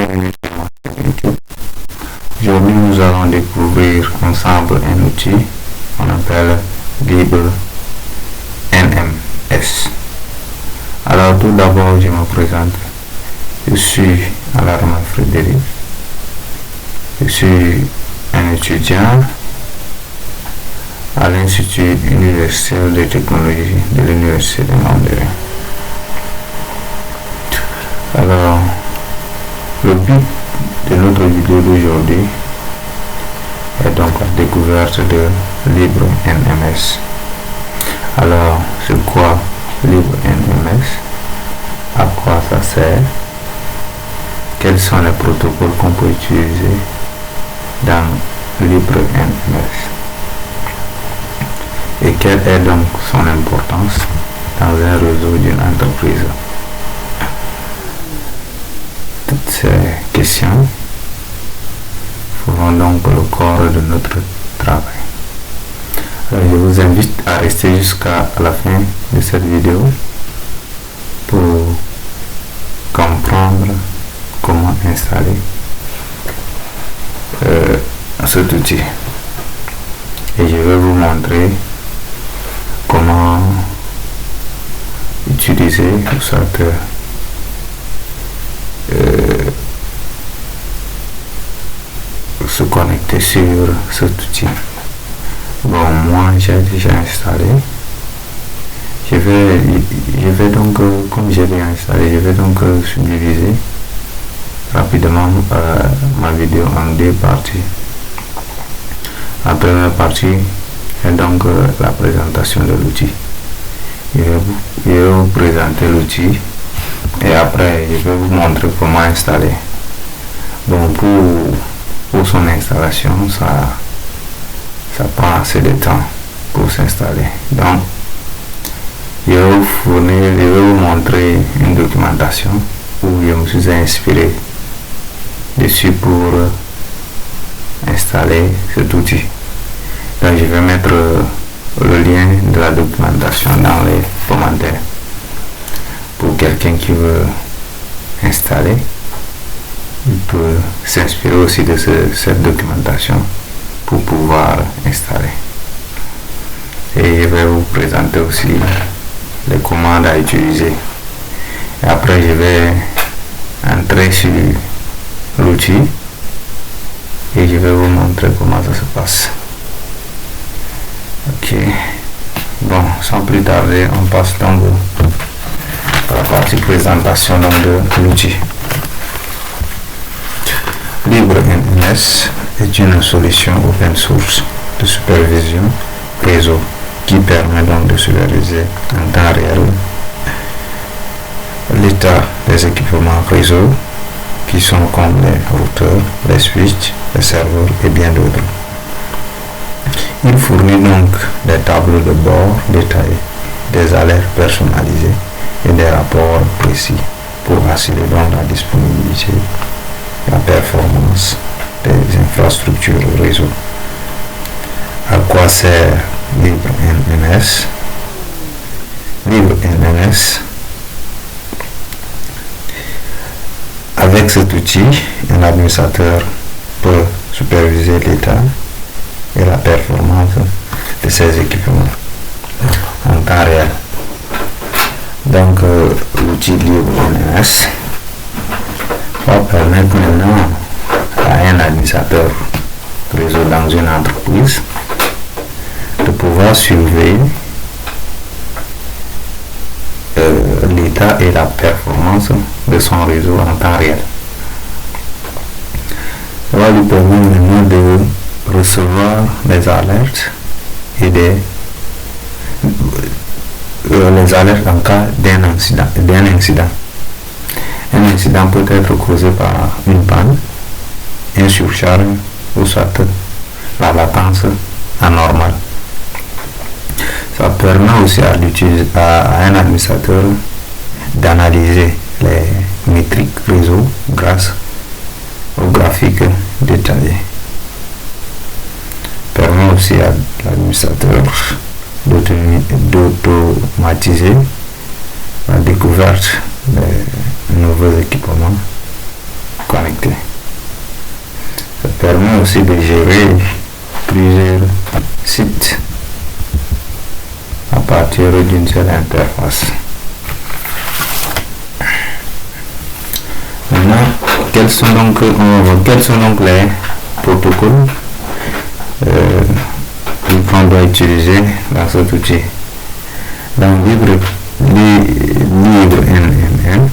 bienvenue sur ma chaîne YouTube. Aujourd'hui, nous allons découvrir ensemble un outil qu'on appelle LibreNMS. Alors, tout d'abord, je me présente. Je suis Alarma Frédéric. Je suis un étudiant à l'Institut universitaire de technologie de l'Université de Montréal. Alors, le but de notre vidéo d'aujourd'hui est donc la découverte de LibreNMS. Alors, c'est quoi LibreNMS? À quoi ça sert? Quels sont les protocoles qu'on peut utiliser dans LibreNMS? Et quelle est donc son importance dans un réseau d'une entreprise? Toutes ces questions feront donc le corps de notre travail. Alors, je vous invite à rester jusqu'à la fin de cette vidéo pour comprendre comment installer cet outil. Et je vais vous montrer comment utiliser soit se connecter sur cet outil. Bon, moi j'ai déjà installé. Je vais donc, comme j'ai bien installé, je vais donc subdiviser rapidement ma vidéo en deux parties. La première partie est donc la présentation de l'outil. Je vais vous présenter l'outil et après je vais vous montrer comment installer. Bon, pour son installation, ça prend assez de temps pour s'installer. Donc, je vais vous montrer une documentation où je me suis inspiré dessus pour installer cet outil. Donc, je vais mettre le lien de la documentation dans les commentaires pour quelqu'un qui veut installer. Il peut s'inspirer aussi de cette documentation pour pouvoir installer. Et je vais vous présenter aussi les commandes à utiliser. Et après, je vais entrer sur l'outil et je vais vous montrer comment ça se passe. Ok. Bon, sans plus tarder, on passe donc à la partie présentation donc de l'outil. LibreNMS est une solution open source de supervision réseau qui permet donc de superviser en temps réel l'état des équipements réseau qui sont comme les routeurs, les switches, les serveurs et bien d'autres. Il fournit donc des tableaux de bord détaillés, des alertes personnalisées et des rapports précis pour assurer donc la disponibilité, la performance des infrastructures réseau. À quoi sert LibreNMS? LibreNMS, avec cet outil, un administrateur peut superviser l'état et la performance de ses équipements en temps réel. Donc, l'outil LibreNMS va permettre maintenant à un administrateur réseau dans une entreprise de pouvoir surveiller l'état et la performance de son réseau en temps réel. Ça va lui permettre maintenant de recevoir des alertes et les alertes en cas d'un incident. Un incident peut être causé par une panne, un surcharge ou soit la latence anormale. Ça permet aussi à un administrateur d'analyser les métriques réseau grâce aux graphiques détaillés. Permet aussi à l'administrateur d'automatiser la découverte des nouveaux équipements connecté. Ça permet aussi de gérer plusieurs sites à partir d'une seule interface. Maintenant, quels sont donc les protocoles qu'on doit utiliser dans cet outil? Dans LibreNNN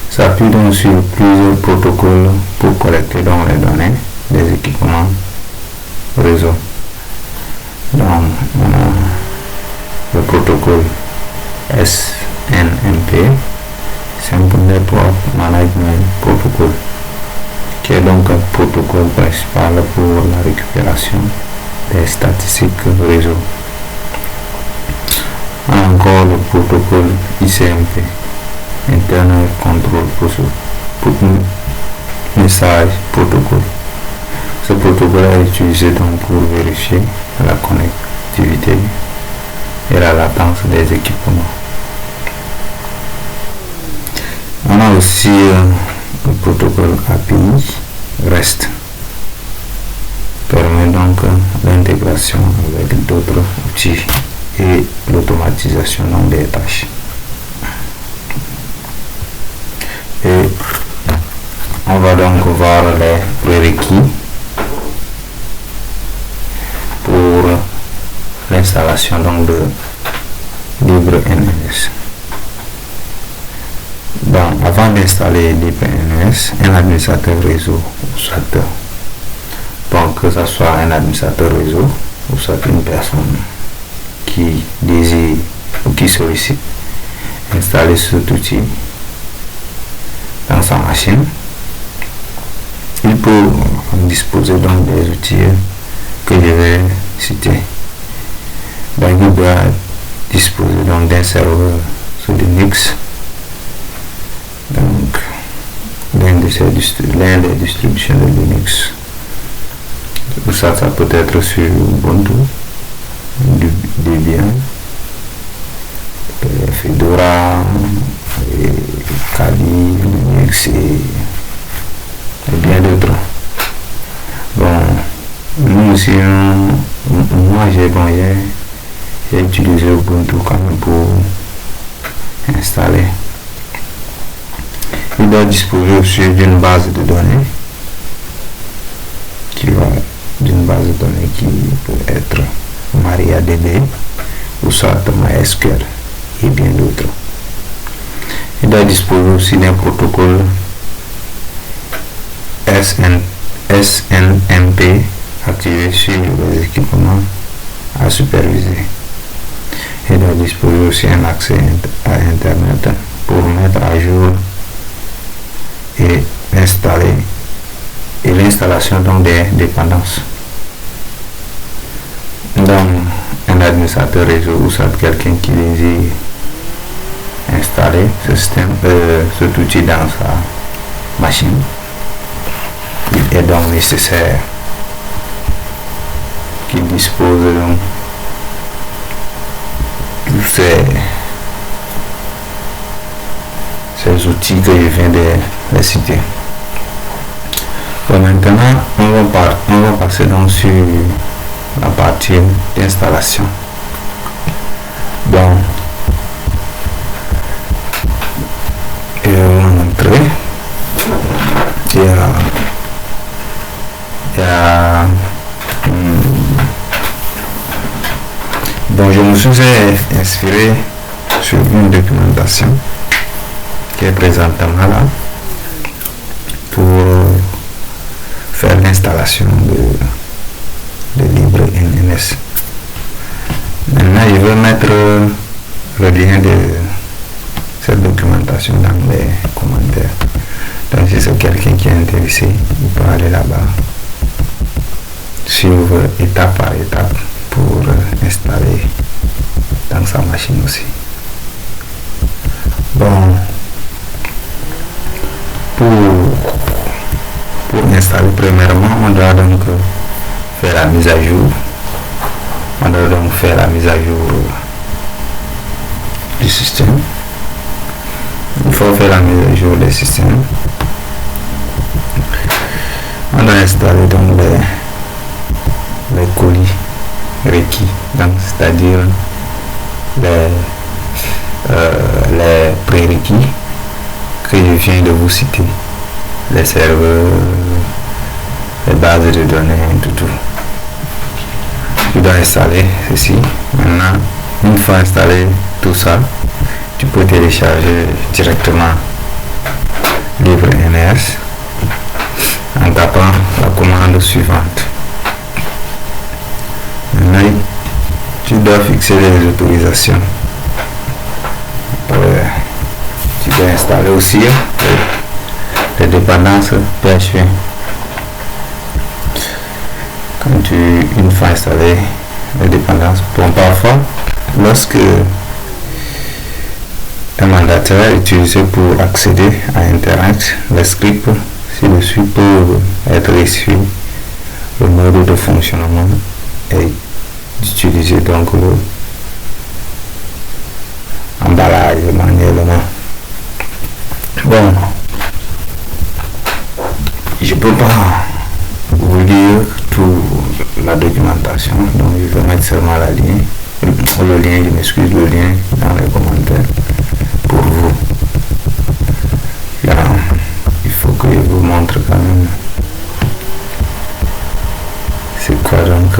s'appuie donc sur plusieurs protocoles pour collecter donc les données des équipements réseau. Donc, on a le protocole SNMP, Simple Network Management Protocol, qui est donc un protocole principal pour la récupération des statistiques réseau. On a encore le protocole ICMP, Internet Control Message Protocol. Ce protocole est utilisé donc pour vérifier la connectivité et la latence des équipements. On a aussi le protocole API REST, permet donc l'intégration avec d'autres outils et l'automatisation des tâches. Et on va donc voir les prérequis pour l'installation donc de LibreNNS. Donc, avant d'installer LibreNNS, un administrateur réseau ou soit donc que ce soit un administrateur réseau ou soit une personne qui désire ou qui sollicite installer cet outil dans sa machine, il peut disposer donc des outils que je vais citer. Donc il doit disposer donc d'un serveur sous Linux, donc l'un des distributions de Linux. Ça peut être sur Ubuntu, Debian, Fedora, Kali, Linux et bien d'autres. Bon, nous aussi, moi j'ai utilisé Ubuntu quand même pour installer. Il doit disposer aussi d'une base de données qui peut être MariaDB ou soit MySQL et bien d'autres. Il doit disposer aussi d'un protocole SNMP activé sur les équipements à superviser. Il doit disposer aussi un accès à Internet pour mettre à jour et installer et l'installation donc des dépendances. Donc un administrateur réseau ou soit quelqu'un qui désire installer ce système, cet outil dans sa machine, il est donc nécessaire qu'il dispose donc de ces outils que je viens de citer. Bon, maintenant on va passer donc sur la partie d'installation. Bon, et on va entrer. Donc je me suis inspiré sur une documentation qui est présentement là pour faire l'installation de LibreNNS. Maintenant je vais mettre le lien de cette documentation dans les commentaires. Donc si c'est quelqu'un qui est intéressé, il peut aller là-bas, suivre étape par étape pour installer dans sa machine aussi. Bon, pour installer, premièrement, on doit donc faire la mise à jour. On doit donc faire la mise à jour du système. Il faut faire la mise à jour des systèmes On doit installer donc les colis requis, donc c'est-à-dire les prérequis que je viens de vous citer, les serveurs, les bases de données, tout. Tu dois installer ceci. Maintenant, une fois installé tout ça, tu peux télécharger directement LibreNS en tapant la commande suivante. Maintenant, tu dois fixer les autorisations. Tu dois installer aussi les dépendances PHP. Une fois installé les dépendances, parfois, lorsque un mandataire est utilisé pour accéder à Internet, les scripts ci-dessus peuvent être issus. Le mode de fonctionnement est d'utiliser donc l'emballage manuellement. Bon, je peux pas vous lire toute la documentation, donc je vais mettre seulement le lien, je m'excuse, le lien dans les commentaires pour vous. Là, il faut que je vous montre quand même c'est quoi donc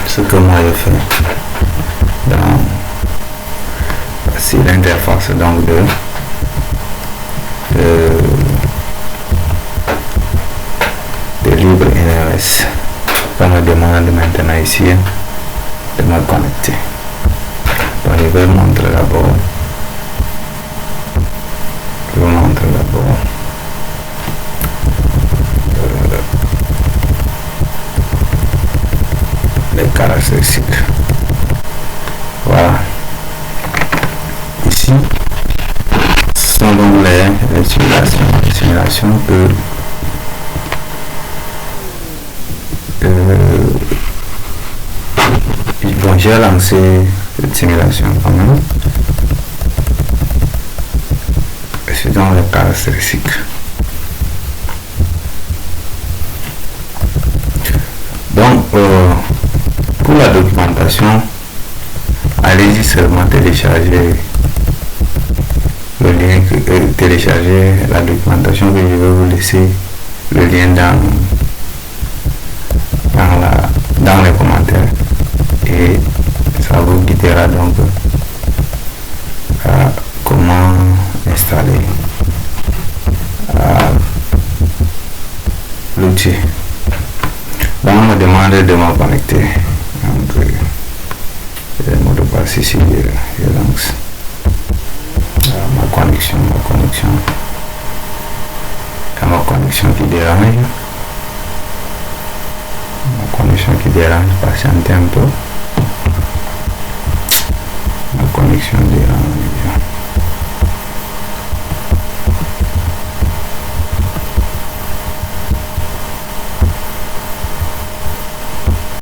ce que moi je fais c'est l'interface donc de LibreNS. On me demande maintenant ici de me connecter. Donc je vais montrer d'abord. Les caractéristiques. Voilà. Ici, ce sont donc les simulations que bon, j'ai lancé cette simulation quand même. C'est dans les caractéristiques. Donc, pour la documentation, allez-y seulement télécharger le lien, télécharger la documentation que je vais vous laisser le lien dans les commentaires et ça vous guidera donc à comment installer l'outil. Donc on me demande de me connecter. Donc, le mot de passe ici, je lance ma connexion. C'est ma connexion qui dérange. Patientez un peu. Ma connexion dérange.